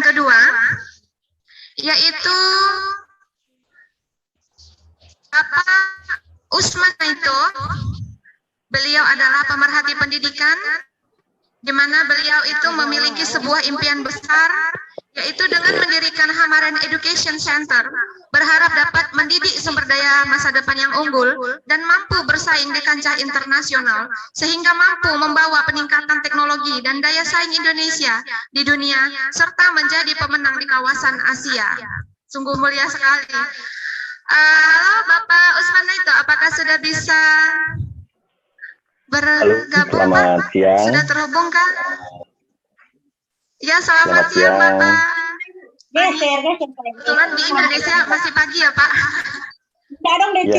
kedua, yaitu Bapak Usman Naito. Beliau adalah pemerhati pendidikan, di mana beliau itu memiliki sebuah impian besar, yaitu dengan mendirikan Hamaren Education Center, berharap dapat mendidik sumber daya masa depan yang unggul dan mampu bersaing di kancah internasional, sehingga mampu membawa peningkatan teknologi dan daya saing Indonesia di dunia, serta menjadi pemenang di kawasan Asia. Sungguh mulia sekali. Halo Bapak Usman Naito, apakah sudah bisa bergabung? Selamat siang. Sudah terhubung kah? Ya, selamat siang Bapak. Kebetulan di Indonesia masih pagi ya Pak? Ya.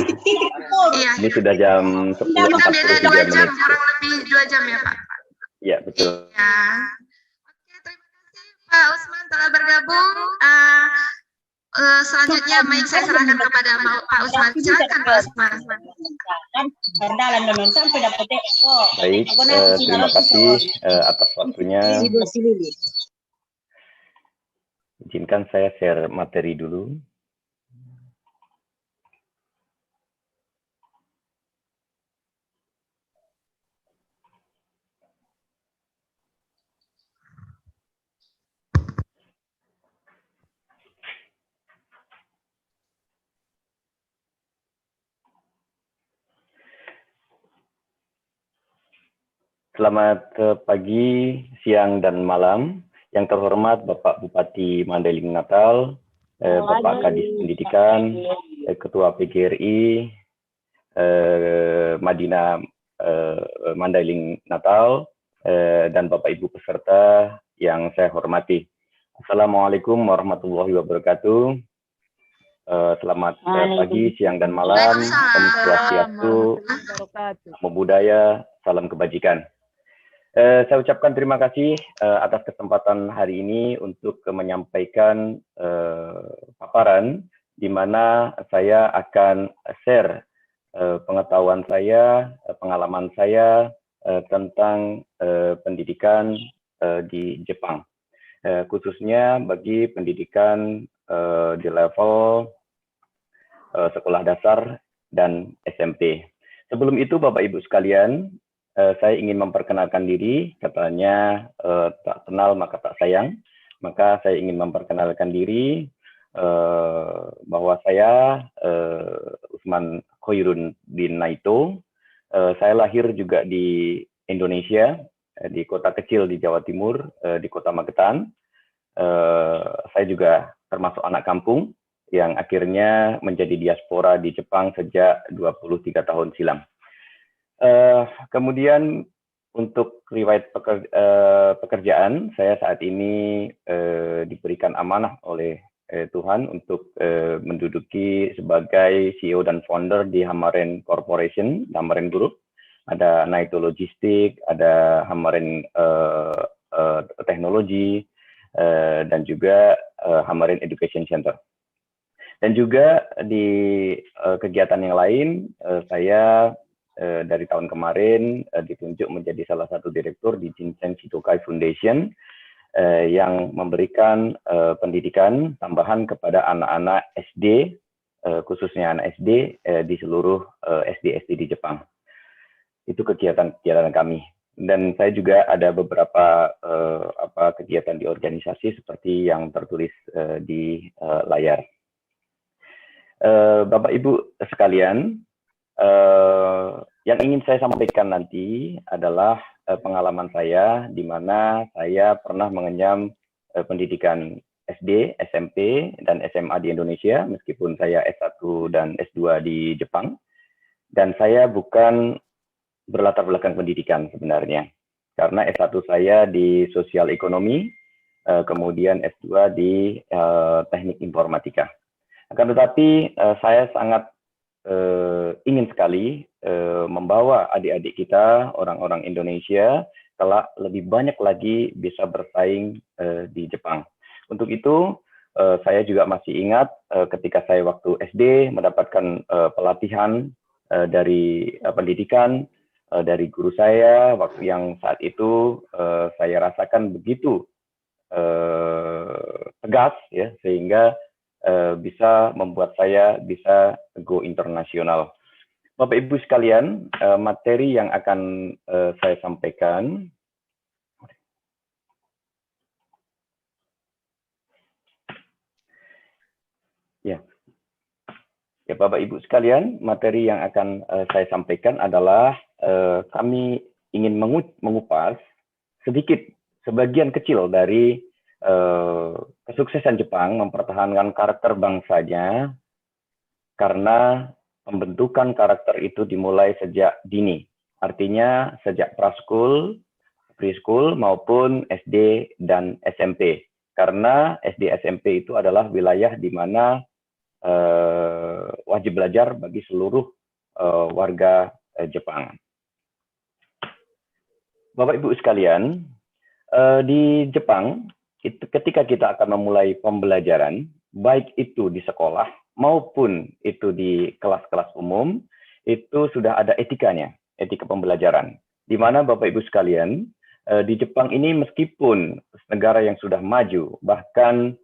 Iya. Ini sudah jam 10.43 Kita beda 2 jam, menit. kurang lebih 2 jam ya Pak? Iya, betul. Iya. Oke, terima kasih Pak Usman telah bergabung. Selanjutnya mic saya serahkan kepada Pak Usman. Silakan Pak Usman. Baik, terima kasih atas waktunya. Izinkan saya share materi dulu. Selamat pagi, siang, dan malam. Yang terhormat Bapak Bupati Mandailing Natal, Bapak Kadis Pendidikan, Ketua PGRI, Madinah Mandailing Natal, dan Bapak Ibu peserta yang saya hormati. Assalamualaikum warahmatullahi wabarakatuh. Selamat pagi, siang, dan malam. Om Swastiastu, Namo Buddhaya, salam kebajikan. Saya ucapkan terima kasih atas kesempatan hari ini untuk menyampaikan paparan di mana saya akan share pengetahuan saya, pengalaman saya tentang pendidikan di Jepang, khususnya bagi pendidikan di level sekolah dasar dan SMP. Sebelum itu, Bapak Ibu sekalian, saya ingin memperkenalkan diri, katanya tak kenal maka tak sayang. Maka saya ingin memperkenalkan diri bahwa saya Usman Khairuddin Naito. Saya lahir juga di Indonesia, di kota kecil di Jawa Timur, di kota Magetan. Saya juga termasuk anak kampung yang akhirnya menjadi diaspora di Jepang sejak 23 tahun silam. Kemudian untuk riwayat pekerjaan, saya saat ini diberikan amanah oleh Tuhan untuk menduduki sebagai CEO dan founder di Hamaren Corporation, Hamaren Group. Ada Naito Logistik, ada Hamaren Teknologi, dan juga Hamaren Education Center. Dan juga di kegiatan yang lain, saya dari tahun kemarin ditunjuk menjadi salah satu direktur di Jinseng Shitokai Foundation yang memberikan pendidikan tambahan kepada anak-anak SD, khususnya anak SD di seluruh SD-SD di Jepang. Itu kegiatan-kegiatan kami. Dan saya juga ada beberapa kegiatan di organisasi seperti yang tertulis di layar. Bapak Ibu sekalian, yang ingin saya sampaikan nanti adalah pengalaman saya di mana saya pernah mengenyam pendidikan SD, SMP, dan SMA di Indonesia, meskipun saya S1 dan S2 di Jepang. Dan saya bukan berlatar belakang pendidikan sebenarnya, karena S1 saya di sosial ekonomi, kemudian S2 di teknik informatika. Akan tetapi saya sangat ingin sekali membawa adik-adik kita, orang-orang Indonesia, kelak lebih banyak lagi bisa bersaing di Jepang. Untuk itu, saya juga masih ingat ketika saya waktu SD mendapatkan pelatihan dari pendidikan dari guru saya, waktu yang saat itu saya rasakan begitu tegas ya, sehingga bisa membuat saya bisa go internasional. Bapak Ibu sekalian, materi yang akan saya sampaikan ya. Ya, Bapak Ibu sekalian, materi yang akan saya sampaikan adalah kami ingin mengupas sedikit, sebagian kecil dari kesuksesan Jepang mempertahankan karakter bangsanya, karena pembentukan karakter itu dimulai sejak dini. Artinya sejak praskul, preschool maupun SD dan SMP. Karena SD SMP itu adalah wilayah di mana wajib belajar bagi seluruh warga Jepang. Bapak Ibu sekalian, di Jepang ketika kita akan memulai pembelajaran, baik itu di sekolah maupun itu di kelas-kelas umum, itu sudah ada etikanya, etika pembelajaran. Di mana Bapak Ibu sekalian, di Jepang ini meskipun negara yang sudah maju, bahkan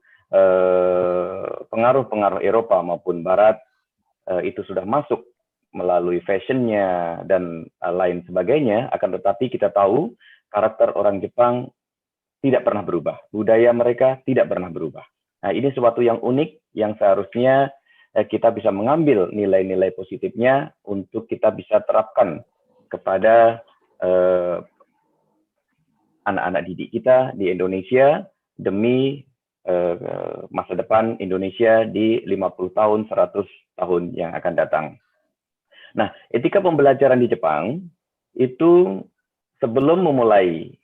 pengaruh-pengaruh Eropa maupun Barat itu sudah masuk melalui fashionnya dan lain sebagainya, akan tetapi kita tahu karakter orang Jepang tidak pernah berubah, budaya mereka tidak pernah berubah. Nah, ini sesuatu yang unik yang seharusnya kita bisa mengambil nilai-nilai positifnya untuk kita bisa terapkan kepada anak-anak didik kita di Indonesia demi masa depan Indonesia di 50 tahun, 100 tahun yang akan datang. Nah, etika pembelajaran di Jepang itu sebelum memulai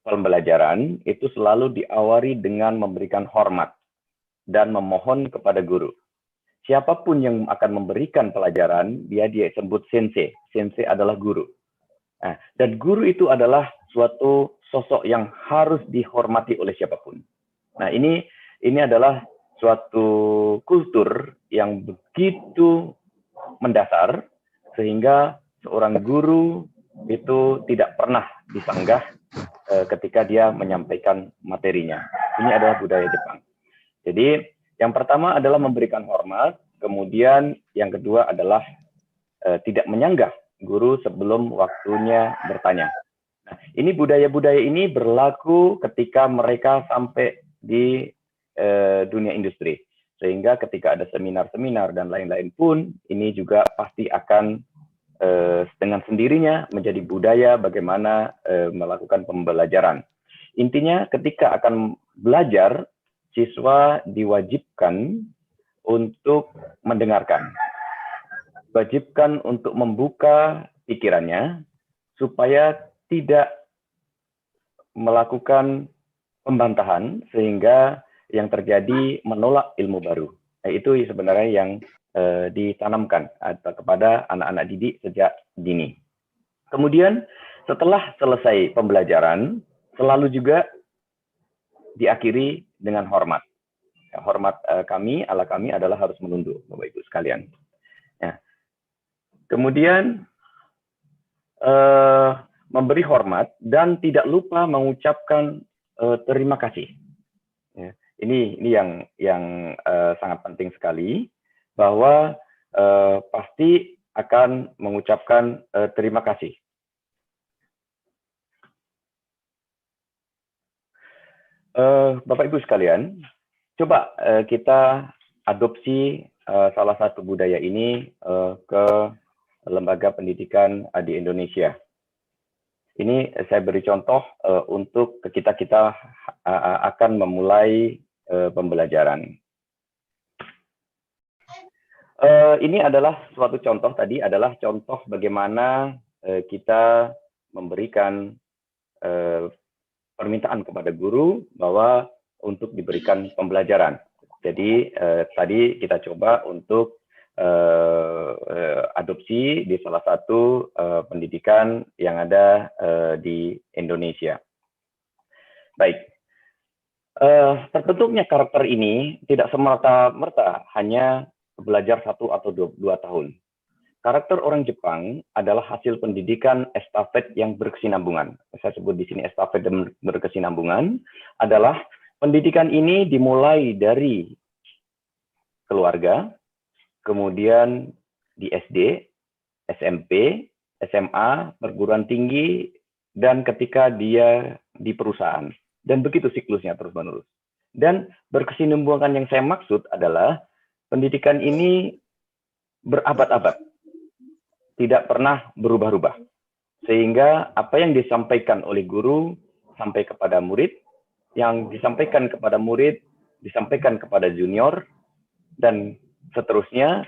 pembelajaran itu selalu diawali dengan memberikan hormat dan memohon kepada guru. Siapapun yang akan memberikan pelajaran, dia disebut sensei. Sensei adalah guru. Nah, dan guru itu adalah suatu sosok yang harus dihormati oleh siapapun. Nah, ini adalah suatu kultur yang begitu mendasar sehingga seorang guru itu tidak pernah disanggah ketika dia menyampaikan materinya. Ini adalah budaya Jepang. Jadi, yang pertama adalah memberikan hormat, kemudian yang kedua adalah tidak menyanggah guru sebelum waktunya bertanya. Nah, ini budaya-budaya ini berlaku ketika mereka sampai di dunia industri. Sehingga ketika ada seminar-seminar dan lain-lain pun, ini juga pasti akan dengan sendirinya menjadi budaya bagaimana melakukan pembelajaran. Intinya ketika akan belajar, siswa diwajibkan untuk mendengarkan. Wajibkan untuk membuka pikirannya supaya tidak melakukan pembantahan sehingga yang terjadi menolak ilmu baru. Nah, itu sebenarnya yang ditanamkan atau kepada anak-anak didik sejak dini. Kemudian setelah selesai pembelajaran, selalu juga diakhiri dengan hormat. Hormat kami, ala kami adalah harus menunduk, Bapak Ibu sekalian. Ya. Kemudian memberi hormat dan tidak lupa mengucapkan terima kasih. Ya. Ini yang sangat penting sekali, bahwa pasti akan mengucapkan terima kasih. Bapak Ibu sekalian, coba kita adopsi salah satu budaya ini ke lembaga pendidikan di Indonesia. Ini saya beri contoh untuk kita akan memulai pembelajaran. Ini adalah suatu contoh tadi, adalah contoh bagaimana kita memberikan permintaan kepada guru bahwa untuk diberikan pembelajaran. Jadi tadi kita coba untuk adopsi di salah satu pendidikan yang ada di Indonesia. Baik, terbentuknya karakter ini tidak semerta-merta hanya belajar 1 atau 2 tahun. Karakter orang Jepang adalah hasil pendidikan estafet yang berkesinambungan. Saya sebut di sini estafet dan berkesinambungan adalah pendidikan ini dimulai dari keluarga, kemudian di SD, SMP, SMA, perguruan tinggi, dan ketika dia di perusahaan. Dan begitu siklusnya terus-menerus. Dan berkesinambungan yang saya maksud adalah pendidikan ini berabad-abad, tidak pernah berubah-ubah. Sehingga apa yang disampaikan oleh guru sampai kepada murid, yang disampaikan kepada murid, disampaikan kepada junior, dan seterusnya,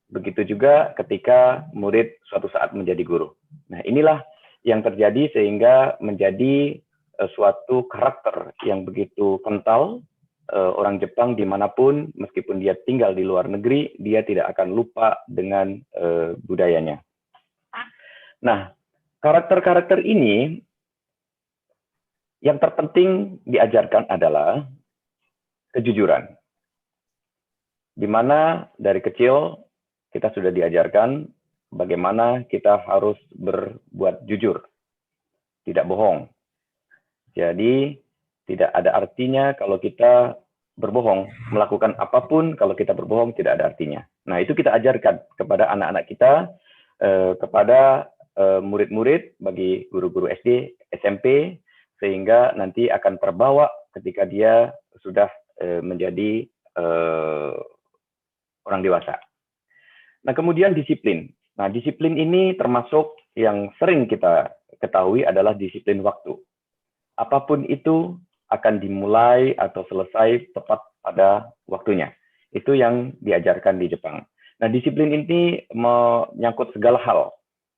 begitu juga ketika murid suatu saat menjadi guru. Nah, inilah yang terjadi sehingga menjadi suatu karakter yang begitu kental. Orang Jepang dimanapun, meskipun dia tinggal di luar negeri, dia tidak akan lupa dengan budayanya. Nah, karakter-karakter ini yang terpenting diajarkan adalah kejujuran. Di mana dari kecil kita sudah diajarkan bagaimana kita harus berbuat jujur, tidak bohong. Jadi tidak ada artinya kalau kita berbohong, melakukan apapun kalau kita berbohong tidak ada artinya. Nah, itu kita ajarkan kepada anak-anak kita, kepada murid-murid, bagi guru-guru SD, SMP, sehingga nanti akan terbawa ketika dia sudah menjadi orang dewasa. Nah, kemudian disiplin. Nah, disiplin ini termasuk yang sering kita ketahui adalah disiplin waktu. Apapun itu akan dimulai atau selesai tepat pada waktunya. Itu yang diajarkan di Jepang. Nah, disiplin ini menyangkut segala hal,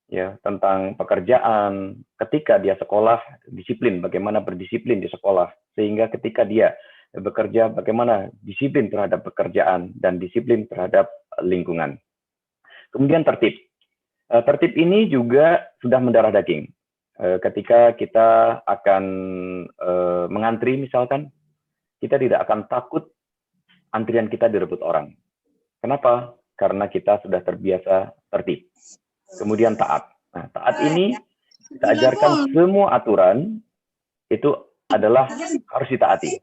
ya, tentang pekerjaan. Ketika dia sekolah, disiplin, bagaimana berdisiplin di sekolah, sehingga ketika dia bekerja, bagaimana disiplin terhadap pekerjaan dan disiplin terhadap lingkungan. Kemudian tertib. Tertib ini juga sudah mendarah daging. Ketika kita akan mengantri misalkan, kita tidak akan takut antrian kita direbut orang. Kenapa? Karena kita sudah terbiasa tertib. Kemudian taat. Nah, taat ini kita ajarkan semua aturan itu adalah harus ditaati.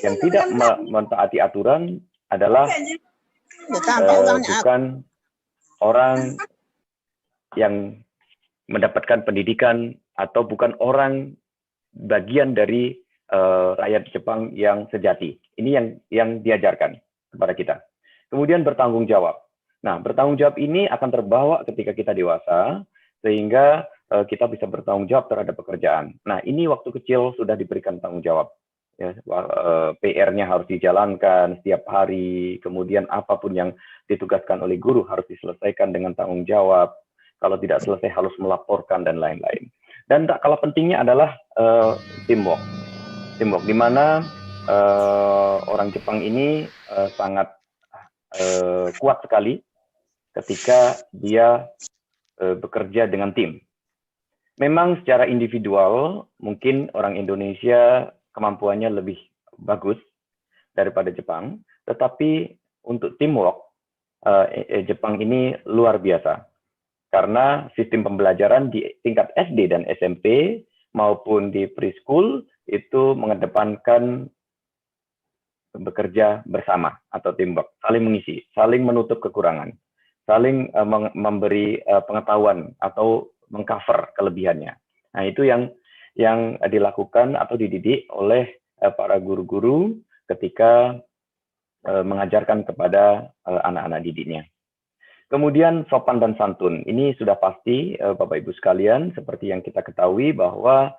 Yang tidak mentaati aturan adalah bukan orang yang mendapatkan pendidikan atau bukan orang bagian dari rakyat Jepang yang sejati. Ini yang diajarkan kepada kita. Kemudian bertanggung jawab. Nah, bertanggung jawab ini akan terbawa ketika kita dewasa, sehingga kita bisa bertanggung jawab terhadap pekerjaan. Nah, ini waktu kecil sudah diberikan tanggung jawab. Ya, PR-nya harus dijalankan setiap hari, kemudian apapun yang ditugaskan oleh guru harus diselesaikan dengan tanggung jawab. Kalau tidak selesai harus melaporkan dan lain-lain. Dan tak kalah pentingnya adalah teamwork. Teamwork, di mana orang Jepang ini sangat kuat sekali ketika dia bekerja dengan tim. Memang secara individual, mungkin orang Indonesia kemampuannya lebih bagus daripada Jepang, tetapi untuk teamwork, Jepang ini luar biasa. Karena sistem pembelajaran di tingkat SD dan SMP maupun di preschool itu mengedepankan bekerja bersama atau teamwork, saling mengisi, saling menutup kekurangan, saling memberi pengetahuan atau mengcover kelebihannya. Nah, itu yang dilakukan atau dididik oleh para guru-guru ketika mengajarkan kepada anak-anak didiknya. Kemudian sopan dan santun, ini sudah pasti Bapak Ibu sekalian, seperti yang kita ketahui bahwa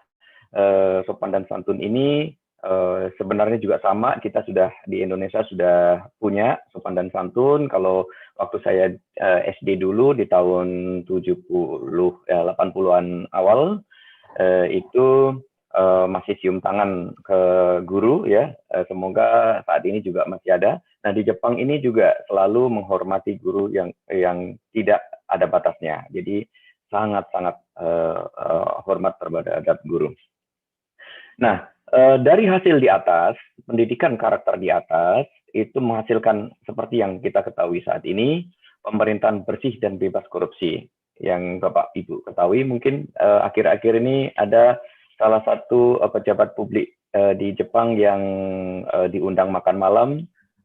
sopan dan santun ini sebenarnya juga sama, kita sudah di Indonesia sudah punya sopan dan santun. Kalau waktu saya SD dulu di tahun 80-an awal, itu masih cium tangan ke guru, ya. Semoga saat ini juga masih ada. Nah, di Jepang ini juga selalu menghormati guru yang tidak ada batasnya. Jadi sangat-sangat hormat terhadap guru. Nah, dari hasil di atas, pendidikan karakter di atas, itu menghasilkan seperti yang kita ketahui saat ini, pemerintahan bersih dan bebas korupsi. Yang Bapak Ibu ketahui, mungkin akhir-akhir ini ada salah satu pejabat publik di Jepang yang diundang makan malam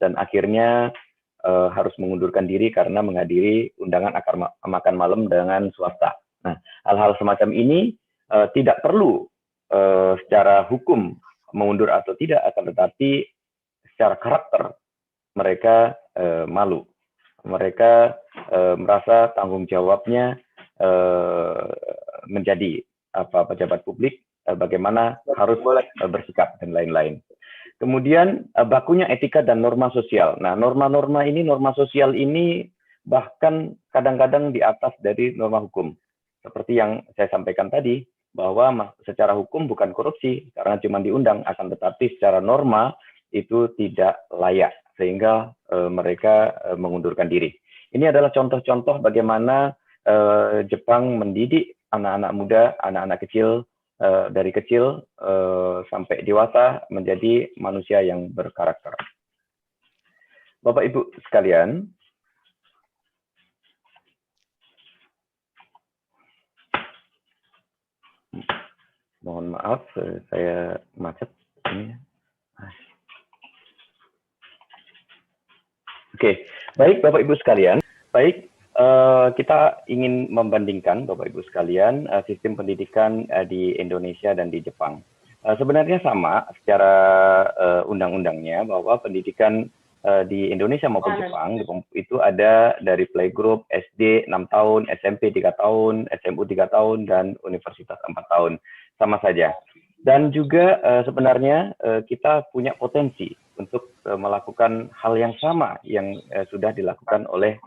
dan akhirnya harus mengundurkan diri karena menghadiri undangan makan malam dengan swasta. Nah, hal-hal semacam ini tidak perlu secara hukum mengundur atau tidak, akan tetapi secara karakter mereka malu. Mereka merasa tanggung jawabnya menjadi pejabat publik, bagaimana harus bersikap dan lain-lain. Kemudian bakunya etika dan norma sosial. Nah, norma sosial ini bahkan kadang-kadang di atas dari norma hukum. Seperti yang saya sampaikan tadi, bahwa secara hukum bukan korupsi karena cuma diundang, akan tetapi secara norma itu tidak layak sehingga mereka mengundurkan diri. Ini adalah contoh-contoh bagaimana Jepang mendidik anak-anak muda, anak-anak kecil dari kecil sampai dewasa menjadi manusia yang berkarakter. Bapak Ibu sekalian, mohon maaf saya macet ini. Oke, baik Bapak Ibu sekalian. Baik, kita ingin membandingkan Bapak Ibu sekalian sistem pendidikan di Indonesia dan di Jepang. Sebenarnya sama secara undang-undangnya, bahwa pendidikan di Indonesia maupun Jepang itu ada dari playgroup, SD 6 tahun, SMP 3 tahun, SMU 3 tahun, dan universitas 4 tahun. Sama saja. Dan juga sebenarnya kita punya potensi untuk melakukan hal yang sama yang sudah dilakukan oleh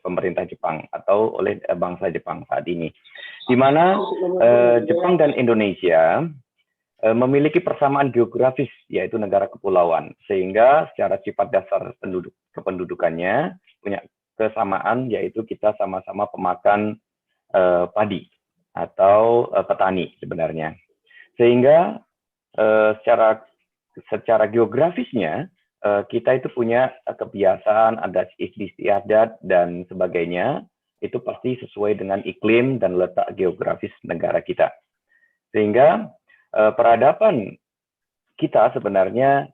pemerintah Jepang atau oleh bangsa Jepang saat ini. Di mana Jepang dan Indonesia memiliki persamaan geografis, yaitu negara kepulauan, sehingga secara sifat dasar kependudukannya punya kesamaan, yaitu kita sama-sama pemakan padi atau petani sebenarnya. Sehingga secara geografisnya kita itu punya kebiasaan, adat istiadat dan sebagainya, itu pasti sesuai dengan iklim dan letak geografis negara kita. Sehingga peradaban kita sebenarnya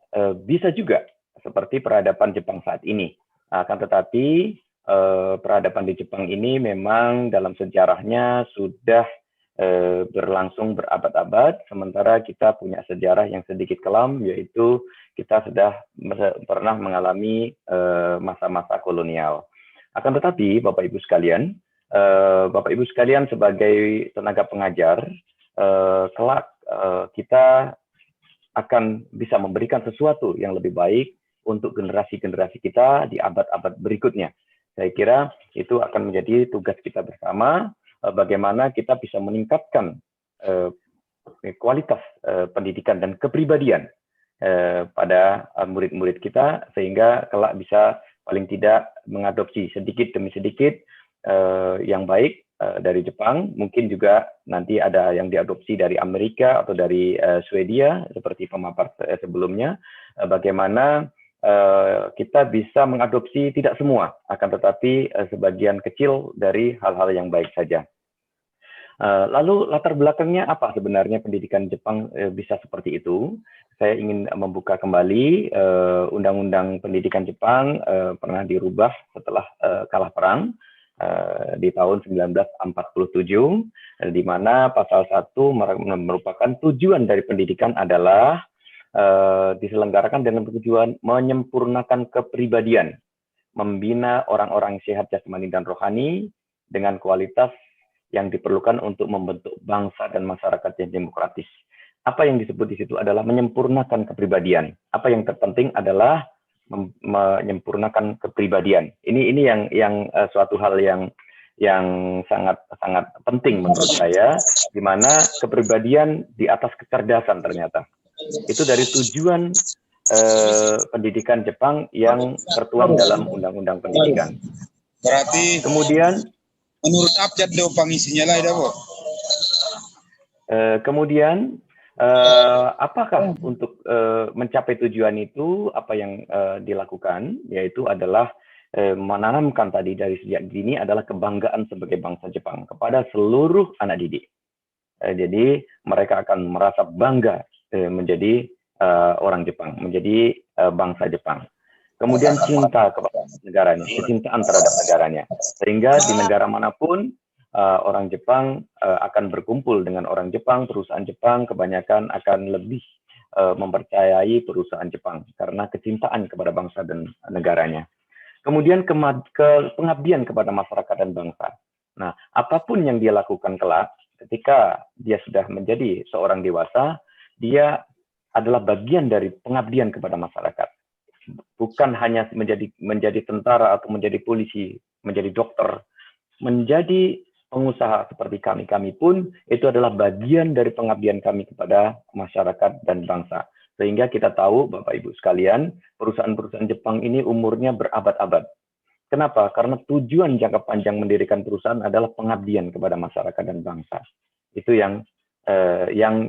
bisa juga seperti peradaban Jepang saat ini. Akan tetapi peradaban di Jepang ini memang dalam sejarahnya sudah berlangsung berabad-abad, sementara kita punya sejarah yang sedikit kelam, yaitu kita sudah pernah mengalami masa-masa kolonial. Akan tetapi Bapak Ibu sekalian sebagai tenaga pengajar, kelak kita akan bisa memberikan sesuatu yang lebih baik untuk generasi-generasi kita di abad-abad berikutnya. Saya kira itu akan menjadi tugas kita bersama, bagaimana kita bisa meningkatkan kualitas pendidikan dan kepribadian pada murid-murid kita, sehingga kelak bisa paling tidak mengadopsi sedikit demi sedikit yang baik dari Jepang, mungkin juga nanti ada yang diadopsi dari Amerika atau dari Swedia seperti pemaparan sebelumnya, bagaimana kita bisa mengadopsi tidak semua, akan tetapi sebagian kecil dari hal-hal yang baik saja. Lalu latar belakangnya apa sebenarnya pendidikan Jepang bisa seperti itu? Saya ingin membuka kembali Undang-Undang Pendidikan Jepang pernah dirubah setelah kalah perang di tahun 1947, di mana pasal 1 merupakan tujuan dari pendidikan adalah diselenggarakan dengan tujuan menyempurnakan kepribadian, membina orang-orang sehat jasmani dan rohani dengan kualitas yang diperlukan untuk membentuk bangsa dan masyarakat yang demokratis. Apa yang disebut di situ adalah menyempurnakan kepribadian. Apa yang terpenting adalah menyempurnakan kepribadian. Ini yang suatu hal yang sangat penting menurut saya, di mana kepribadian di atas kecerdasan ternyata. Itu dari tujuan pendidikan Jepang yang tertuang dalam Undang-Undang Pendidikan. Berarti kemudian menurut abjad do pengisinya lah itu, Bu. Kemudian apakah untuk mencapai tujuan itu apa yang dilakukan, yaitu adalah menanamkan tadi dari sejak dini adalah kebanggaan sebagai bangsa Jepang kepada seluruh anak didik. Jadi mereka akan merasa bangga menjadi orang Jepang, menjadi bangsa Jepang. Kemudian cinta kepada negaranya, kecintaan terhadap negaranya, sehingga di negara manapun orang Jepang akan berkumpul dengan orang Jepang, perusahaan Jepang kebanyakan akan lebih mempercayai perusahaan Jepang karena kecintaan kepada bangsa dan negaranya. Kemudian pengabdian kepada masyarakat dan bangsa. Nah, apapun yang dia lakukan kelak, ketika dia sudah menjadi seorang dewasa, dia adalah bagian dari pengabdian kepada masyarakat. Bukan hanya menjadi tentara atau menjadi polisi, menjadi dokter, menjadi pengusaha seperti kami pun itu adalah bagian dari pengabdian kami kepada masyarakat dan bangsa. Sehingga kita tahu, Bapak Ibu sekalian, perusahaan-perusahaan Jepang ini umurnya berabad-abad. Kenapa? Karena tujuan jangka panjang mendirikan perusahaan adalah pengabdian kepada masyarakat dan bangsa. Itu yang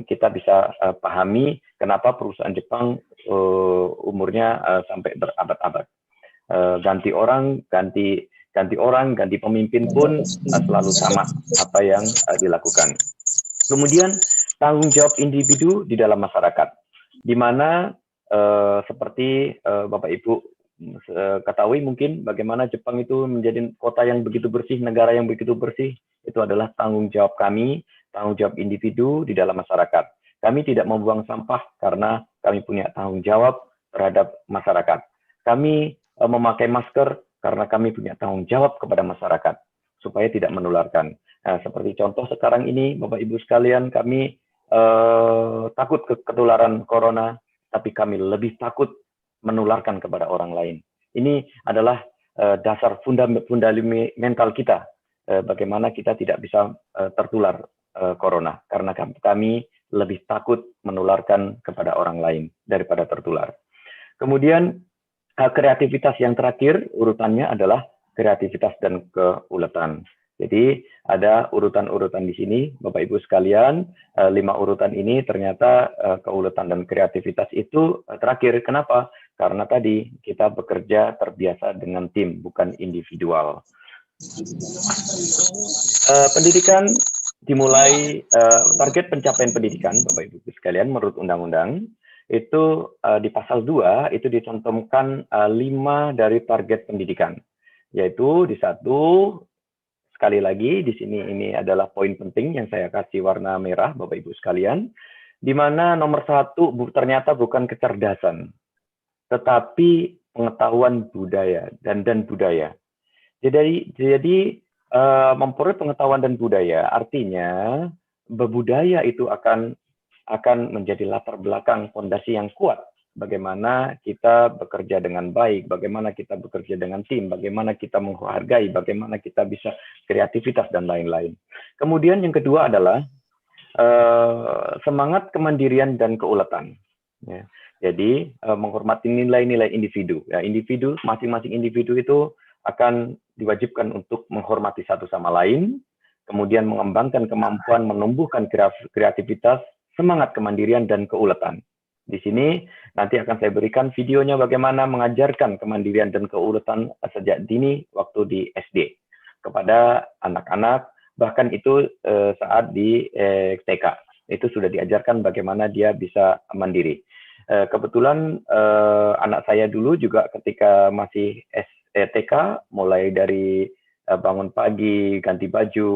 kita bisa pahami kenapa perusahaan Jepang umurnya sampai berabad-abad. Ganti orang, ganti pemimpin pun selalu sama apa yang dilakukan. Kemudian tanggung jawab individu di dalam masyarakat, di mana seperti Bapak Ibu ketahui mungkin bagaimana Jepang itu menjadi kota yang begitu bersih, negara yang begitu bersih, itu adalah tanggung jawab kami, tanggung jawab individu di dalam masyarakat. Kami tidak membuang sampah karena kami punya tanggung jawab terhadap masyarakat. Kami memakai masker karena kami punya tanggung jawab kepada masyarakat supaya tidak menularkan. Nah, seperti contoh sekarang ini, Bapak Ibu sekalian, kami takut ketularan corona, tapi kami lebih takut menularkan kepada orang lain. Ini adalah dasar fundamental kita, bagaimana kita tidak bisa tertular corona, karena kami lebih takut menularkan kepada orang lain daripada tertular. Kemudian kreativitas yang terakhir urutannya adalah kreativitas dan keuletan. Jadi ada urutan-urutan di sini, Bapak Ibu sekalian, 5 urutan ini ternyata keuletan dan kreativitas itu terakhir. Kenapa? Karena tadi kita bekerja terbiasa dengan tim, bukan individual. Pendidikan dimulai, target pencapaian pendidikan, Bapak Ibu sekalian, menurut undang-undang, itu di pasal 2 itu dicantumkan 5 dari target pendidikan, yaitu di 1, sekali lagi di sini ini adalah poin penting yang saya kasih warna merah, Bapak Ibu sekalian, di mana nomor 1 ternyata bukan kecerdasan, tetapi pengetahuan budaya dan budaya. Jadi memperoleh pengetahuan dan budaya artinya berbudaya itu akan menjadi latar belakang fondasi yang kuat. Bagaimana kita bekerja dengan baik, bagaimana kita bekerja dengan tim, bagaimana kita menghargai, bagaimana kita bisa kreativitas dan lain-lain. Kemudian yang kedua adalah semangat kemandirian dan keuletan. Ya. Jadi menghormati nilai-nilai individu. Ya, masing-masing individu itu akan diwajibkan untuk menghormati satu sama lain, kemudian mengembangkan kemampuan menumbuhkan kreativitas, semangat kemandirian dan keuletan. Di sini nanti akan saya berikan videonya bagaimana mengajarkan kemandirian dan keuletan sejak dini waktu di SD kepada anak-anak, bahkan itu saat di TK itu sudah diajarkan bagaimana dia bisa mandiri. Kebetulan anak saya dulu juga ketika masih TK, mulai dari bangun pagi, ganti baju,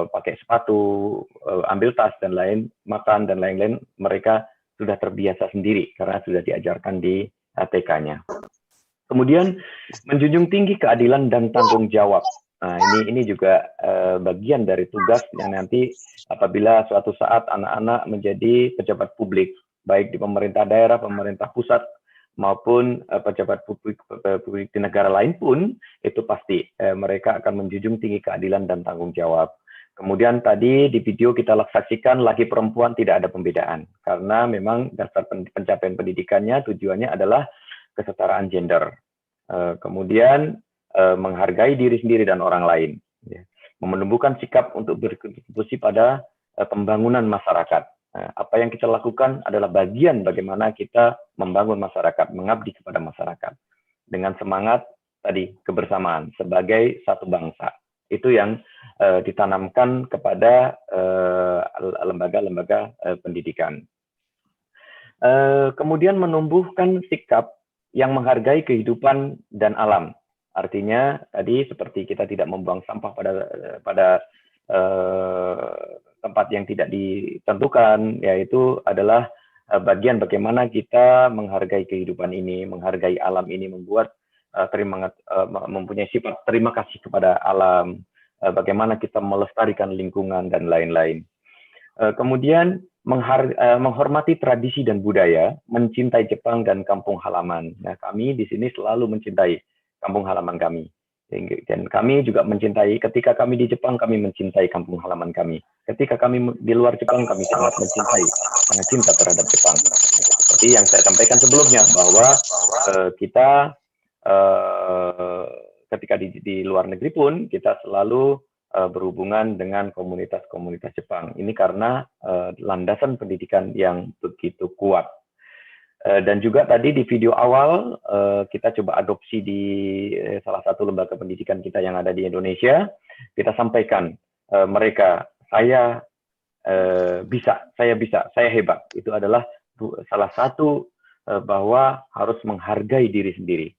pakai sepatu, ambil tas dan lain, makan dan lain-lain, mereka sudah terbiasa sendiri karena sudah diajarkan di TK-nya. Kemudian menjunjung tinggi keadilan dan tanggung jawab. Nah, ini juga bagian dari tugas yang nanti apabila suatu saat anak-anak menjadi pejabat publik, baik di pemerintah daerah, pemerintah pusat, maupun pejabat publik di negara lain pun, itu pasti mereka akan menjunjung tinggi keadilan dan tanggung jawab. Kemudian tadi di video kita saksikan laki perempuan tidak ada pembedaan, karena memang dasar pencapaian pendidikannya tujuannya adalah kesetaraan gender. Kemudian menghargai diri sendiri dan orang lain. Menumbuhkan sikap untuk berkontribusi pada pembangunan masyarakat. Apa yang kita lakukan adalah bagian bagaimana kita membangun masyarakat, mengabdi kepada masyarakat. Dengan semangat tadi kebersamaan sebagai satu bangsa. Itu yang ditanamkan kepada lembaga-lembaga pendidikan. Kemudian menumbuhkan sikap yang menghargai kehidupan dan alam. Artinya tadi seperti kita tidak membuang sampah pada tempat yang tidak ditentukan, yaitu adalah bagian bagaimana kita menghargai kehidupan ini, menghargai alam ini, membuat mempunyai sifat terima kasih kepada alam, bagaimana kita melestarikan lingkungan dan lain-lain. Kemudian menghormati tradisi dan budaya, mencintai Jepang dan kampung halaman. Nah, kami di sini selalu mencintai kampung halaman kami. Dan kami juga mencintai, ketika kami di Jepang, kami mencintai kampung halaman kami. Ketika kami di luar Jepang, kami sangat mencintai, sangat cinta terhadap Jepang. Seperti yang saya sampaikan sebelumnya, bahwa kita ketika di luar negeri pun, kita selalu berhubungan dengan komunitas-komunitas Jepang. Ini karena landasan pendidikan yang begitu kuat. Dan juga tadi di video awal, kita coba adopsi di salah satu lembaga pendidikan kita yang ada di Indonesia. Kita sampaikan mereka, saya bisa, saya hebat. Itu adalah salah satu bahwa harus menghargai diri sendiri.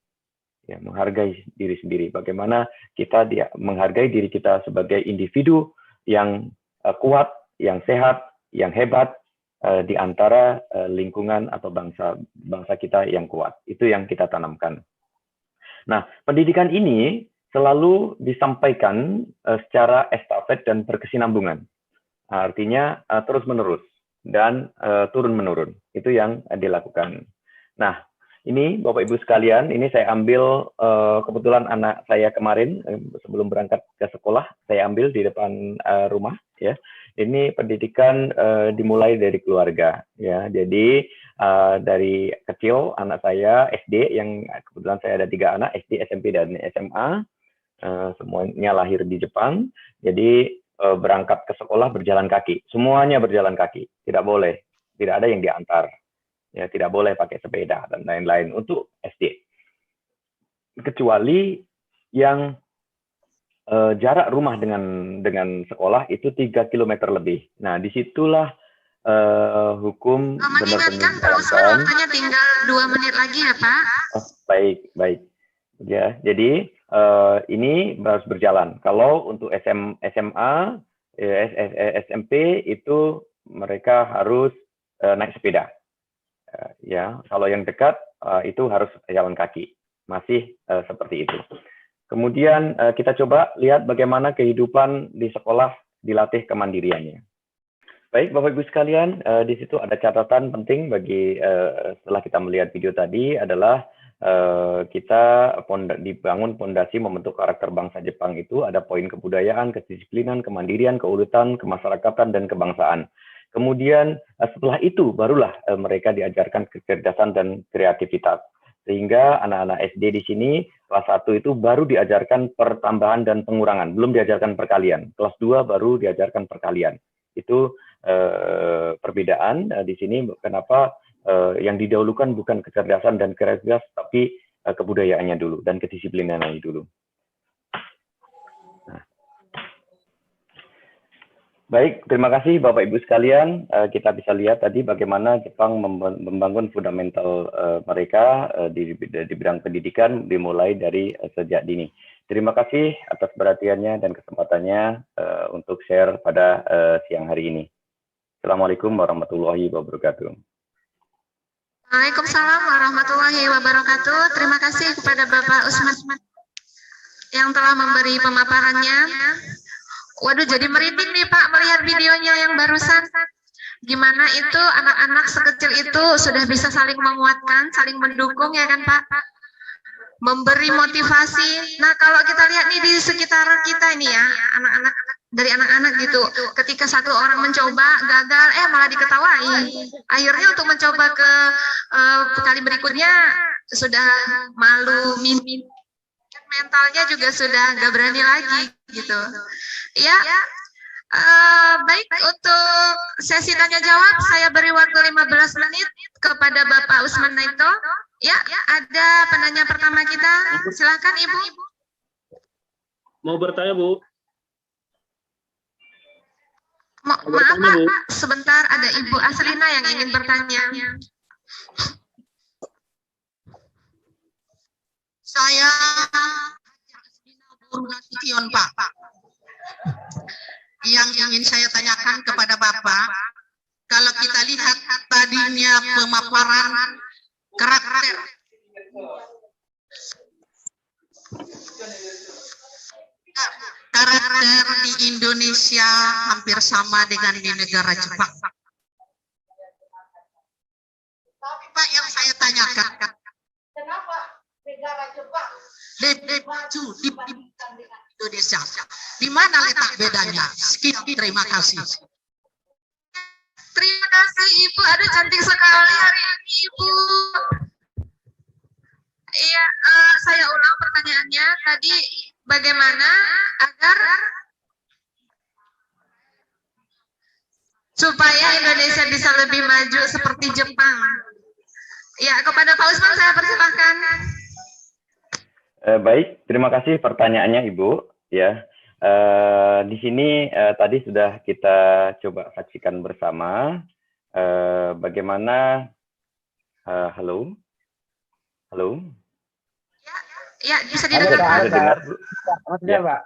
Ya, menghargai diri sendiri. Bagaimana kita menghargai diri kita sebagai individu yang kuat, yang sehat, yang hebat, di antara lingkungan atau bangsa kita yang kuat. Itu yang kita tanamkan. Nah, pendidikan ini selalu disampaikan secara estafet dan berkesinambungan. Artinya terus-menerus dan turun-menurun. Itu yang dilakukan. Nah, ini Bapak Ibu sekalian, ini saya ambil kebetulan anak saya kemarin sebelum berangkat ke sekolah, saya ambil di depan rumah, ya. Ini pendidikan dimulai dari keluarga, ya. Jadi dari kecil anak saya SD, yang kebetulan saya ada 3 anak, SD, SMP, dan SMA, semuanya lahir di Jepang. Jadi berangkat ke sekolah berjalan kaki, semuanya berjalan kaki, tidak boleh, tidak ada yang diantar, ya, tidak boleh pakai sepeda dan lain-lain untuk SD. Kecuali yang jarak rumah dengan sekolah itu 3 km lebih. Nah, disitulah hukum mengingatkan Pak Usman waktunya tinggal 2 menit lagi ya Pak. Oh, baik. Ya, jadi ini harus berjalan. Kalau untuk SMA, SMP itu mereka harus naik sepeda. Ya, kalau yang dekat itu harus jalan kaki. Masih seperti itu. Kemudian kita coba lihat bagaimana kehidupan di sekolah dilatih kemandiriannya. Baik, Bapak Ibu sekalian, di situ ada catatan penting bagi setelah kita melihat video tadi adalah kita dibangun pondasi membentuk karakter bangsa Jepang itu ada poin kebudayaan, kedisiplinan, kemandirian, keuletan, kemasyarakatan, dan kebangsaan. Kemudian setelah itu barulah mereka diajarkan kecerdasan dan kreativitas. Sehingga anak-anak SD di sini kelas 1 itu baru diajarkan pertambahan dan pengurangan, belum diajarkan perkalian. Kelas 2 baru diajarkan perkalian. Itu perbedaan di sini. Kenapa yang didahulukan bukan kecerdasan dan kreativitas, tapi kebudayaannya dulu dan kedisiplinannya dulu. Baik, terima kasih Bapak Ibu sekalian. Kita bisa lihat tadi bagaimana Jepang membangun fundamental mereka di bidang pendidikan dimulai dari sejak dini. Terima kasih atas perhatiannya dan kesempatannya untuk share pada siang hari ini. Assalamualaikum warahmatullahi wabarakatuh. Waalaikumsalam warahmatullahi wabarakatuh. Terima kasih kepada Bapak Usman yang telah memberi pemaparannya. Waduh, jadi merinding nih Pak melihat videonya yang barusan. Gimana itu anak-anak sekecil itu sudah bisa saling menguatkan, saling mendukung ya kan Pak? Memberi motivasi. Nah, kalau kita lihat nih di sekitar kita ini ya, anak-anak dari anak-anak gitu, ketika satu orang mencoba gagal, malah diketawain. Akhirnya untuk mencoba ke kali berikutnya sudah malu, mentalnya juga sudah nggak berani lagi gitu. Ya, baik, untuk sesi tanya jawab saya beri waktu 15 menit kepada Bapak Usman Naito. Ya, ada penanya pertama kita. Silakan Ibu. Mau bertanya Bu? Maaf Pak, sebentar ada Ibu Aslina yang ingin bertanya. Saya Guru Nasution, Pak. Yang ingin saya tanyakan kepada Bapak, kalau kita lihat tadinya pemaparan karakter di Indonesia hampir sama dengan di negara Jepang. Tapi Pak, yang saya tanyakan, kenapa negara Jepang lebih maju dibandingkan dengan Indonesia? Di mana letak bedanya? Sekian, terima kasih. Terima kasih Ibu, aduh cantik sekali hari ini Ibu. Iya, saya ulang pertanyaannya tadi, bagaimana agar supaya Indonesia bisa lebih maju seperti Jepang? Ya, kepada Pak Usman saya persilahkan. Baik, terima kasih pertanyaannya Ibu. Ya, di sini tadi sudah kita coba saksikan bersama bagaimana. Halo. Ya, bisa didengarkan. Bisa dengar? Ya. Pak.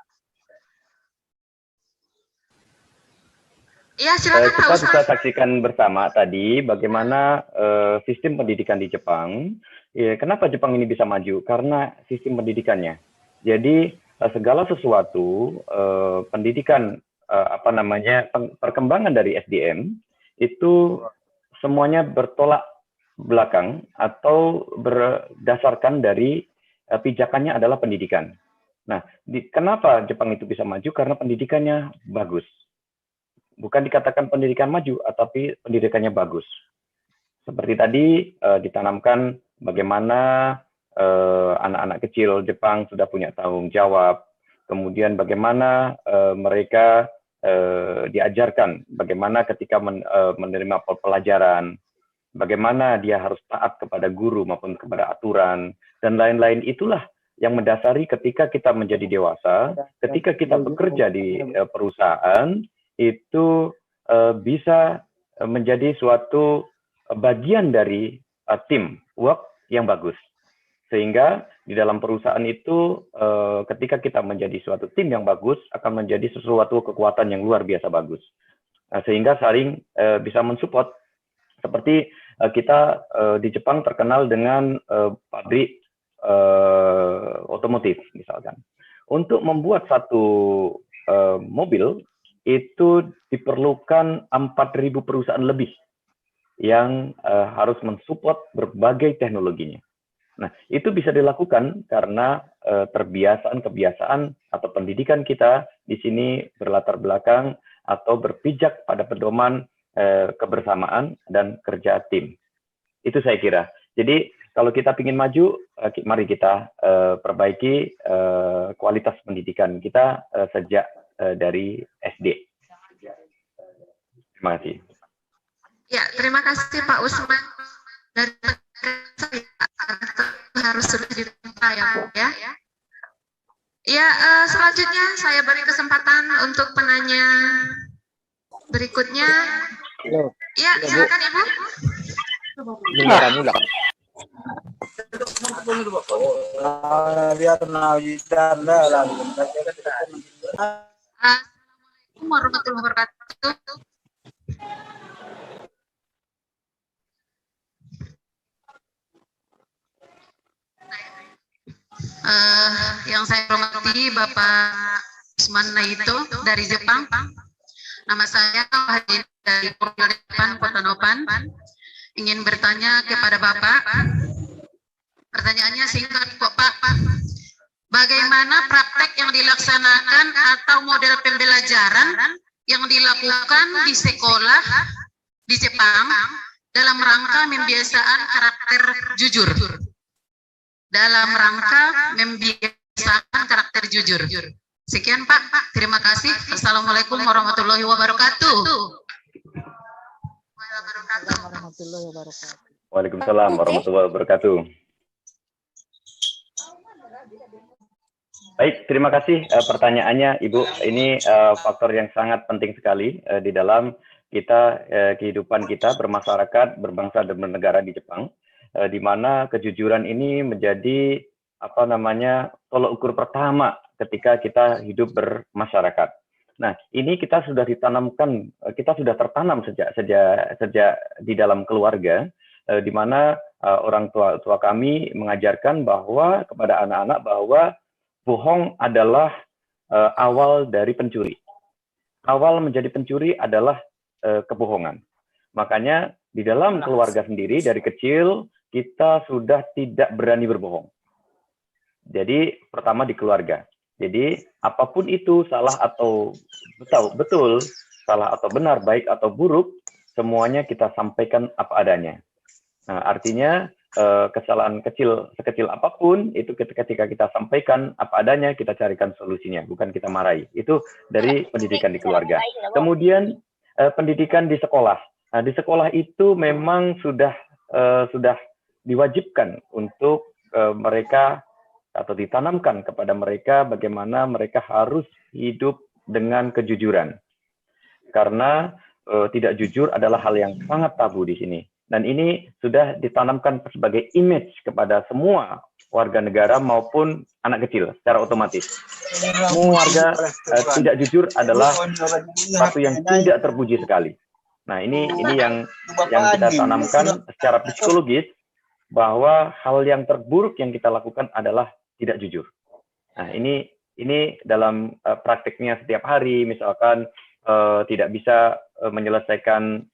Ya, silakan Pak Kita Usman. bisa saksikan bersama tadi bagaimana sistem pendidikan di Jepang. Ya, kenapa Jepang ini bisa maju? Karena sistem pendidikannya. Jadi segala sesuatu pendidikan perkembangan dari SDM itu semuanya bertolak belakang atau berdasarkan dari pijakannya adalah pendidikan. Nah, kenapa Jepang itu bisa maju? Karena pendidikannya bagus. Bukan dikatakan pendidikan maju, tapi pendidikannya bagus. Seperti tadi ditanamkan bagaimana anak-anak kecil Jepang sudah punya tanggung jawab, kemudian bagaimana mereka diajarkan bagaimana ketika menerima pelajaran, bagaimana dia harus taat kepada guru maupun kepada aturan, dan lain-lain. Itulah yang mendasari ketika kita menjadi dewasa, ketika kita bekerja di perusahaan, itu bisa menjadi suatu bagian dari tim work yang bagus. Sehingga di dalam perusahaan itu ketika kita menjadi suatu tim yang bagus akan menjadi sesuatu kekuatan yang luar biasa bagus. Sehingga saling bisa mensupport. Seperti kita di Jepang terkenal dengan pabrik otomotif misalkan. Untuk membuat satu mobil itu diperlukan 4.000 perusahaan lebih yang harus mensupport berbagai teknologinya. Nah, itu bisa dilakukan karena kebiasaan atau pendidikan kita di sini berlatar belakang atau berpijak pada pedoman kebersamaan dan kerja tim. Itu saya kira. Jadi kalau kita ingin maju, mari kita perbaiki kualitas pendidikan kita sejak dari SD. Terima kasih. Ya, terima kasih Pak Usman. Dari saya harus sudah ditempa ya Bu ya. Ya, selanjutnya saya beri kesempatan untuk penanya berikutnya. Ya, silakan Ibu. Assalamualaikum warahmatullahi wabarakatuh. Yang saya hormati Bapak Usman Naito dari Jepang. Nama saya Hadin dari Profil Depan Kota Nopan. Ingin bertanya kepada Bapak. Pertanyaannya singkat kok Pak. Bagaimana praktek yang dilaksanakan atau model pembelajaran yang dilakukan di sekolah di Jepang dalam rangka membiasakan karakter jujur? Dalam rangka membiasakan karakter jujur. Sekian Pak, terima kasih. Assalamualaikum warahmatullahi wabarakatuh. Waalaikumsalam warahmatullahi wabarakatuh. Baik, terima kasih pertanyaannya Ibu. Ini faktor yang sangat penting sekali di dalam kehidupan kita bermasyarakat, berbangsa dan bernegara di Jepang, di mana kejujuran ini menjadi apa namanya tolok ukur pertama ketika kita hidup bermasyarakat. Nah, ini kita sudah ditanamkan, kita sudah tertanam sejak di dalam keluarga, di mana orang tua kami mengajarkan bahwa kepada anak-anak bahwa bohong adalah awal dari pencuri. Awal menjadi pencuri adalah kebohongan. Makanya di dalam keluarga sendiri dari kecil kita sudah tidak berani berbohong. Jadi pertama di keluarga. Jadi apapun itu salah atau betul, salah atau benar, baik atau buruk, semuanya kita sampaikan apa adanya. Nah, artinya kesalahan sekecil apapun itu ketika kita sampaikan apa adanya, kita carikan solusinya, bukan kita marahi. Itu dari pendidikan di keluarga. Kemudian pendidikan di sekolah. Nah, di sekolah itu memang sudah diwajibkan untuk mereka atau ditanamkan kepada mereka bagaimana mereka harus hidup dengan kejujuran. Karena tidak jujur adalah hal yang sangat tabu di sini. Dan ini sudah ditanamkan sebagai image kepada semua warga negara maupun anak kecil secara otomatis. Semua warga tidak jujur adalah sesuatu yang tidak terpuji sekali. Nah, ini yang kita tanamkan secara psikologis bahwa hal yang terburuk yang kita lakukan adalah tidak jujur. Nah, ini dalam praktiknya setiap hari, misalkan tidak bisa menyelesaikan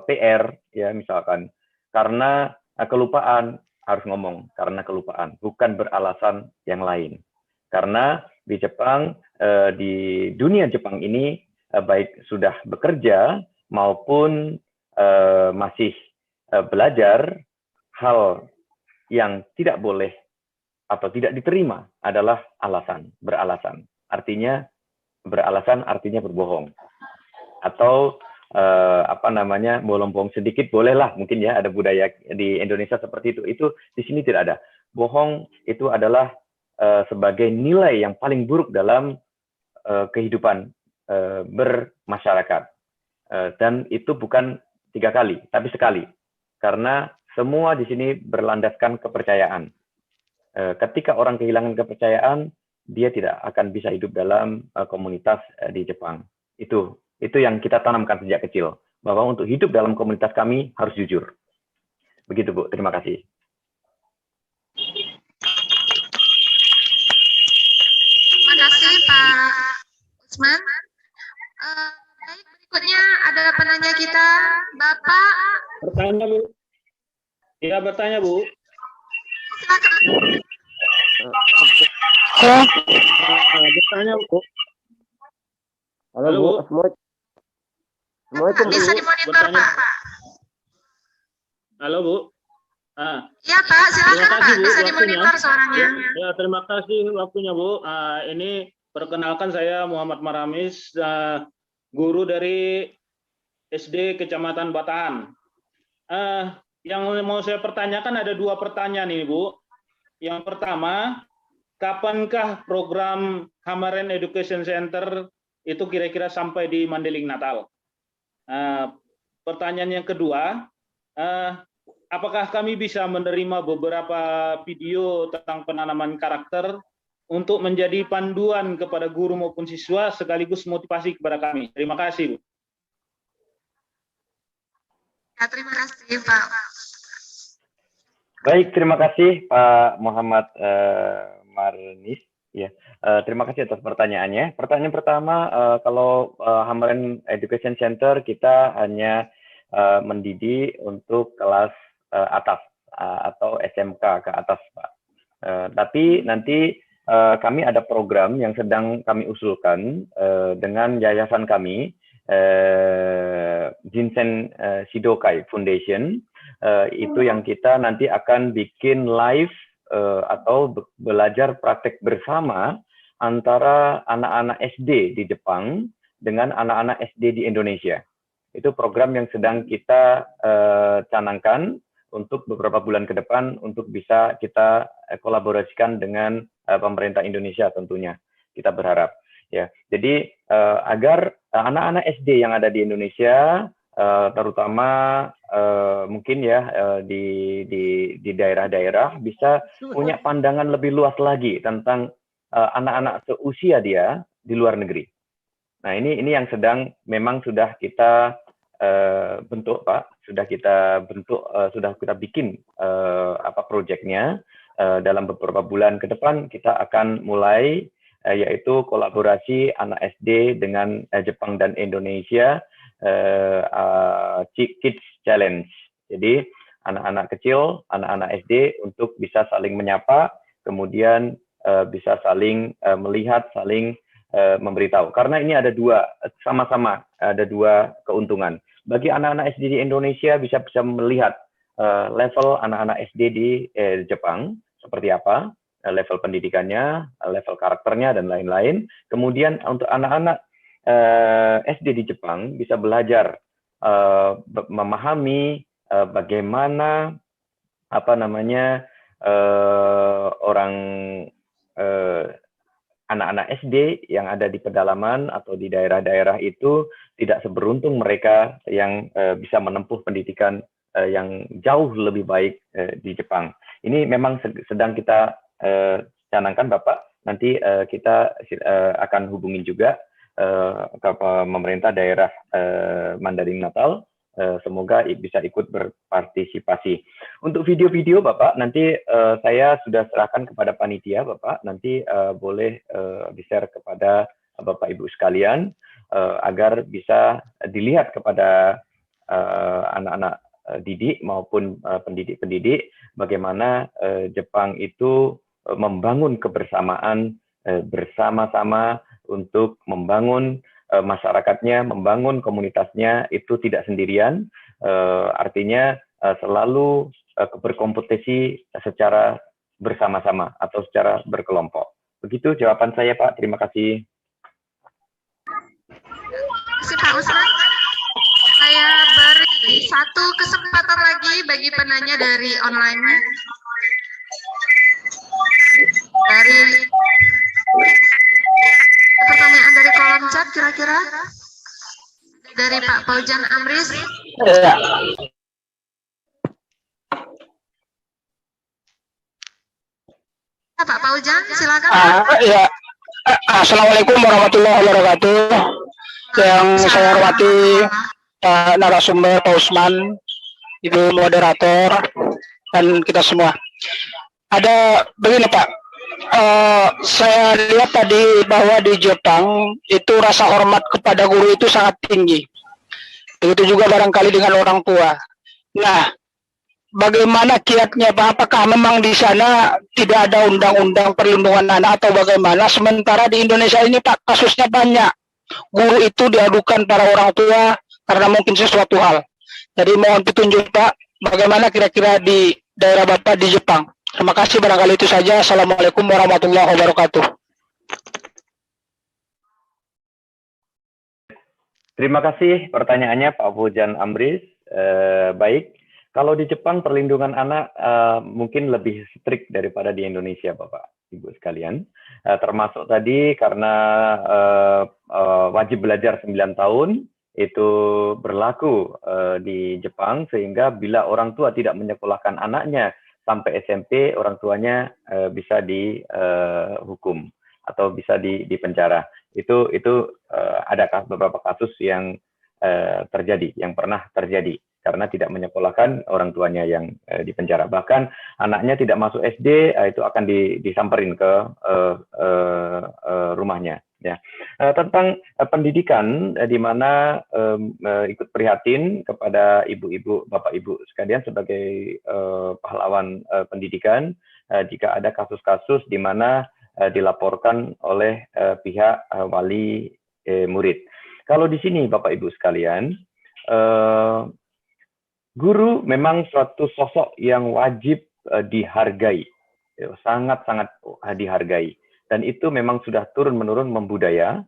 PR, ya misalkan karena kelupaan, harus ngomong karena kelupaan, bukan beralasan yang lain. Karena di Jepang, di dunia Jepang ini baik sudah bekerja maupun masih belajar, hal yang tidak boleh atau tidak diterima adalah beralasan. Artinya beralasan artinya berbohong. Atau bolong-bohong sedikit bolehlah, mungkin ya ada budaya di Indonesia seperti itu. Itu di sini tidak ada. Bohong itu adalah sebagai nilai yang paling buruk dalam kehidupan bermasyarakat. Dan itu bukan 3 kali, tapi sekali. Karena semua di sini berlandaskan kepercayaan. Ketika orang kehilangan kepercayaan, dia tidak akan bisa hidup dalam komunitas di Jepang. Itu yang kita tanamkan sejak kecil, bahwa untuk hidup dalam komunitas kami harus jujur. Begitu, Bu. Terima kasih. Terima kasih, Pak Usman. Baik, berikutnya ada penanya kita, Bapak. Bertanya, Bu. Ya, bertanya, Bu. Silakan. Bertanya, Bu. Halo, Halo, Bu. Bu. Assalamualaikum, Bisa Bu. dimonitor, Bertanya. Pak. Halo, Bu. Iya, Pak. Silakan, Terima kasih, Pak. Bu, Bisa waktunya. dimonitor suaranya. Ya, terima kasih waktunya, Bu. Ini perkenalkan saya Muhammad Maramis, guru dari SD Kecamatan Bataan. Yang mau saya pertanyakan ada 2 pertanyaan ini, Bu. Yang pertama, kapankah program Hamaren Education Center itu kira-kira sampai di Mandeling Natal? Pertanyaan yang kedua, apakah kami bisa menerima beberapa video tentang penanaman karakter untuk menjadi panduan kepada guru maupun siswa sekaligus motivasi kepada kami? Terima kasih, Bu. Ya, terima kasih, Pak. Baik, terima kasih Pak Muhammad Marnis. Ya, terima kasih atas pertanyaannya. Pertanyaan pertama, kalau Hamaren Education Center kita hanya mendidik untuk kelas atas atau SMK ke atas, Pak. Tapi nanti kami ada program yang sedang kami usulkan dengan yayasan kami, Jinsen Shidokai Foundation. Itu yang kita nanti akan bikin live atau belajar praktek bersama antara anak-anak SD di Jepang dengan anak-anak SD di Indonesia. Itu program yang sedang kita canangkan untuk beberapa bulan ke depan untuk bisa kita kolaborasikan dengan pemerintah Indonesia tentunya. Kita berharap. Ya, jadi agar anak-anak SD yang ada di Indonesia terutama mungkin ya di daerah-daerah bisa punya pandangan lebih luas lagi tentang anak-anak seusia dia di luar negeri. Nah, ini yang memang sudah kita bentuk, Pak, sudah kita bikin proyeknya. Dalam beberapa bulan ke depan kita akan mulai yaitu kolaborasi anak SD dengan Jepang dan Indonesia, Kids Challenge. Jadi anak-anak kecil, anak-anak SD untuk bisa saling menyapa, kemudian bisa saling melihat, saling memberitahu. Karena ini ada sama-sama ada dua keuntungan. Bagi anak-anak SD di Indonesia bisa melihat level anak-anak SD di Jepang seperti apa, level pendidikannya, level karakternya, dan lain-lain. Kemudian untuk anak-anak SD di Jepang bisa belajar memahami bagaimana anak-anak SD yang ada di pedalaman atau di daerah-daerah itu tidak seberuntung mereka yang bisa menempuh pendidikan yang jauh lebih baik di Jepang. Ini memang sedang kita canangkan, Bapak. Nanti kita akan hubungin juga ke pemerintah daerah Mandarin Natal. Semoga bisa ikut berpartisipasi. Untuk video-video, Bapak, nanti saya sudah serahkan kepada panitia, Bapak. Nanti boleh di-share kepada Bapak Ibu sekalian agar bisa dilihat kepada anak-anak didik maupun pendidik-pendidik bagaimana Jepang itu membangun kebersamaan bersama-sama untuk membangun masyarakatnya, membangun komunitasnya itu tidak sendirian, artinya selalu berkompetisi secara bersama-sama atau secara berkelompok. Begitu jawaban saya, Pak. Terima kasih. Terima kasih, Pak Usman. Saya beri satu kesempatan lagi bagi penanya dari online. Dari pertanyaan dari kolom chat kira-kira dari Pak Paujan Amris. Ya. Pak Paujan, silakan. Ya. Assalamualaikum warahmatullahi wabarakatuh. Yang saya hormati narasumber Pak Usman, Ibu moderator, dan kita semua. Ada begini, Pak. Saya lihat tadi bahwa di Jepang itu rasa hormat kepada guru itu sangat tinggi. Begitu juga barangkali dengan orang tua. Nah, bagaimana kiatnya, Pak? Apakah memang di sana tidak ada undang-undang perlindungan anak atau bagaimana? Sementara di Indonesia ini, Pak, kasusnya banyak. Guru itu diadukan para orang tua karena mungkin sesuatu hal. Jadi mohon petunjuk, Pak, bagaimana kira-kira di daerah Bapak di Jepang. Terima kasih, barangkali itu saja. Assalamualaikum warahmatullahi wabarakatuh. Terima kasih pertanyaannya, Pak Paujan Amris. Baik, kalau di Jepang perlindungan anak mungkin lebih strict daripada di Indonesia, Bapak Ibu sekalian. Termasuk tadi karena wajib belajar 9 tahun itu berlaku di Jepang, sehingga bila orang tua tidak menyekolahkan anaknya sampai SMP, orang tuanya bisa dihukum atau bisa dipenjara. Itu ada beberapa kasus yang terjadi, yang pernah terjadi karena tidak menyekolahkan orang tuanya yang dipenjara. Bahkan anaknya tidak masuk SD, itu akan disamperin ke rumahnya. Ya. Tentang pendidikan, di mana ikut prihatin kepada ibu-ibu, bapak ibu sekalian sebagai pahlawan pendidikan, jika ada kasus-kasus di mana dilaporkan oleh pihak wali murid. Kalau di sini Bapak Ibu sekalian, guru memang suatu sosok yang wajib dihargai, sangat-sangat dihargai. Dan itu memang sudah turun-menurun membudaya,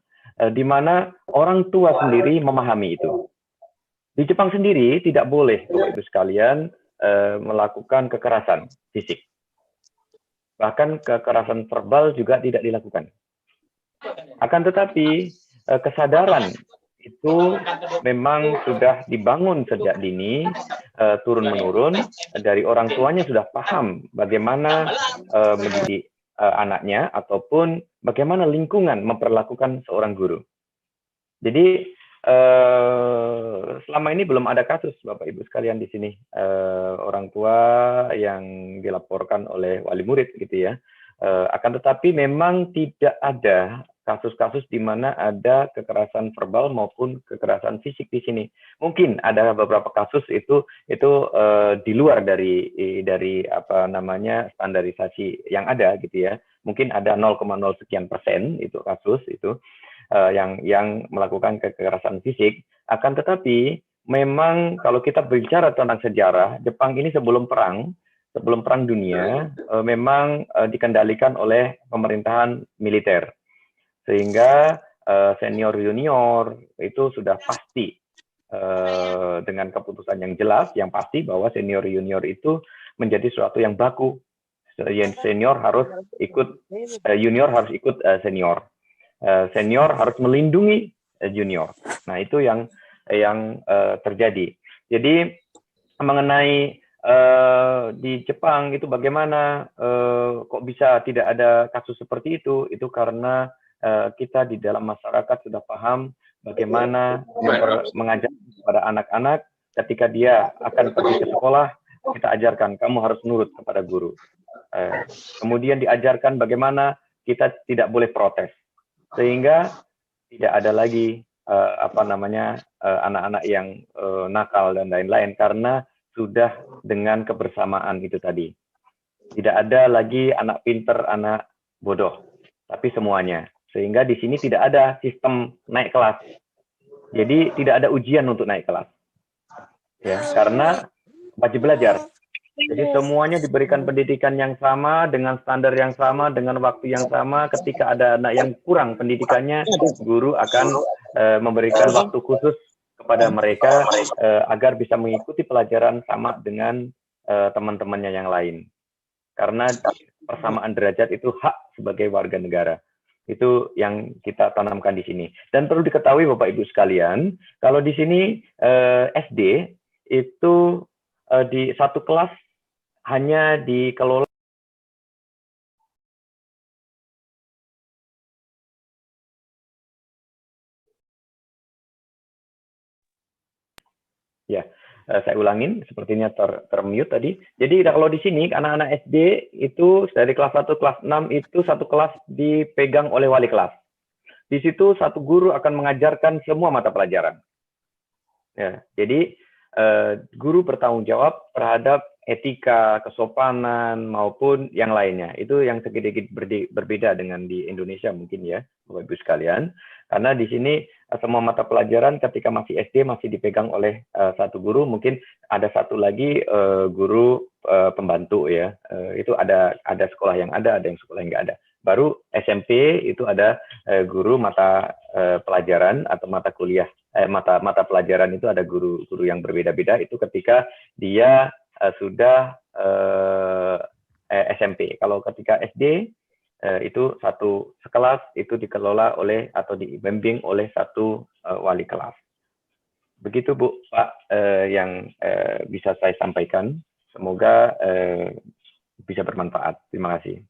di mana orang tua sendiri memahami itu. Di Jepang sendiri tidak boleh, Bapak Ibu sekalian, melakukan kekerasan fisik. Bahkan kekerasan verbal juga tidak dilakukan. Akan tetapi, kesadaran itu memang sudah dibangun sejak dini, turun-menurun, dari orang tuanya sudah paham bagaimana mendidik anaknya, ataupun bagaimana lingkungan memperlakukan seorang guru. Jadi selama ini belum ada kasus, Bapak Ibu sekalian di sini, orang tua yang dilaporkan oleh wali murid gitu ya. Akan tetapi memang tidak ada kasus-kasus di mana ada kekerasan verbal maupun kekerasan fisik di sini. Mungkin ada beberapa kasus itu di luar dari apa namanya standarisasi yang ada gitu ya. Mungkin ada 0,0 sekian persen itu kasus itu yang melakukan kekerasan fisik. Akan tetapi memang kalau kita bicara tentang sejarah, Jepang ini sebelum perang dunia memang dikendalikan oleh pemerintahan militer, sehingga senior junior itu sudah pasti dengan keputusan yang jelas, yang pasti bahwa senior junior itu menjadi sesuatu yang baku. Senior harus ikut junior harus ikut senior. Senior harus melindungi junior. Nah, itu yang terjadi. Jadi mengenai di Jepang itu bagaimana kok bisa tidak ada kasus seperti itu? Itu karena kita di dalam masyarakat sudah paham bagaimana mengajar kepada anak-anak ketika dia akan pergi ke sekolah, kita ajarkan kamu harus nurut kepada guru. Kemudian diajarkan bagaimana kita tidak boleh protes, sehingga tidak ada lagi anak-anak yang nakal dan lain-lain, karena sudah dengan kebersamaan itu tadi. Tidak ada lagi anak pinter, anak bodoh, tapi semuanya. Sehingga di sini tidak ada sistem naik kelas. Jadi tidak ada ujian untuk naik kelas. Ya, karena wajib belajar. Jadi semuanya diberikan pendidikan yang sama, dengan standar yang sama, dengan waktu yang sama. Ketika ada anak yang kurang pendidikannya, guru akan memberikan waktu khusus kepada mereka agar bisa mengikuti pelajaran sama dengan teman-temannya yang lain. Karena persamaan derajat itu hak sebagai warga negara. Itu yang kita tanamkan di sini. Dan perlu diketahui Bapak Ibu sekalian, kalau di sini SD itu di satu kelas hanya dikelola ya. Saya ulangin, sepertinya termute tadi. Jadi kalau di sini anak-anak SD itu dari kelas 1 kelas 6 itu satu kelas dipegang oleh wali kelas. Di situ satu guru akan mengajarkan semua mata pelajaran. Ya, jadi guru bertanggung jawab terhadap etika, kesopanan maupun yang lainnya. Itu yang sedikit berbeda dengan di Indonesia mungkin ya, Bapak Ibu sekalian. Karena di sini semua mata pelajaran ketika masih SD masih dipegang oleh satu guru, mungkin ada satu lagi guru pembantu ya. Itu ada sekolah yang ada yang sekolah yang nggak ada. Baru SMP itu ada guru mata pelajaran atau mata kuliah, mata pelajaran itu ada guru yang berbeda-beda. Itu ketika dia sudah SMP. Kalau ketika SD itu satu sekelas itu dikelola oleh atau dibimbing oleh satu wali kelas. Begitu Bu, Pak, yang bisa saya sampaikan. Semoga bisa bermanfaat. Terima kasih.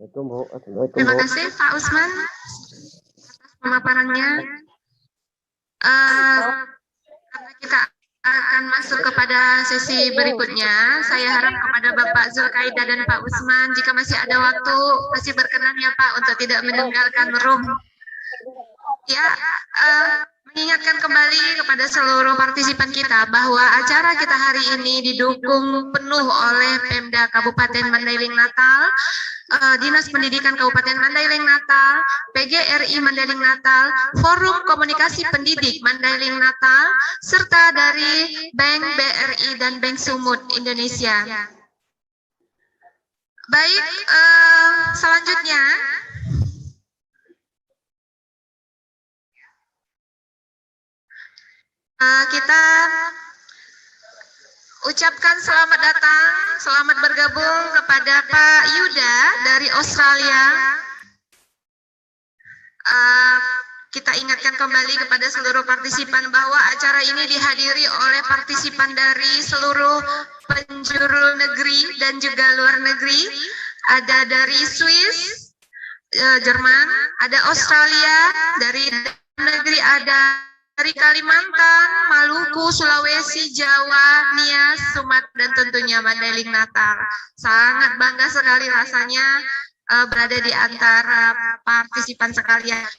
Terima kasih Pak Usman atas pemaparannya. Karena kita akan masuk kepada sesi berikutnya, saya harap kepada Bapak Zulkaida dan Pak Usman, jika masih ada waktu, masih berkenan ya Pak untuk tidak meninggalkan room. Ya, mengingatkan kembali kepada seluruh partisipan kita bahwa acara kita hari ini didukung penuh oleh Pemda Kabupaten Mandailing Natal, Dinas Pendidikan Kabupaten Mandailing Natal, PGRI Mandailing Natal, Forum Komunikasi Pendidik Mandailing Natal, serta dari Bank BRI dan Bank Sumut Indonesia. Baik, selanjutnya kita ucapkan selamat datang, selamat bergabung kepada Pak Yuda dari Australia. kita ingatkan kembali kepada seluruh partisipan bahwa acara ini dihadiri oleh partisipan dari seluruh penjuru negeri dan juga luar negeri. Ada dari Swiss, Jerman, ada Australia, dari negeri ada dari Kalimantan, Maluku, Sulawesi, Jawa, Nias, Sumatera, dan tentunya Mandailing Natal. Sangat bangga sekali rasanya berada di antara partisipan sekalian.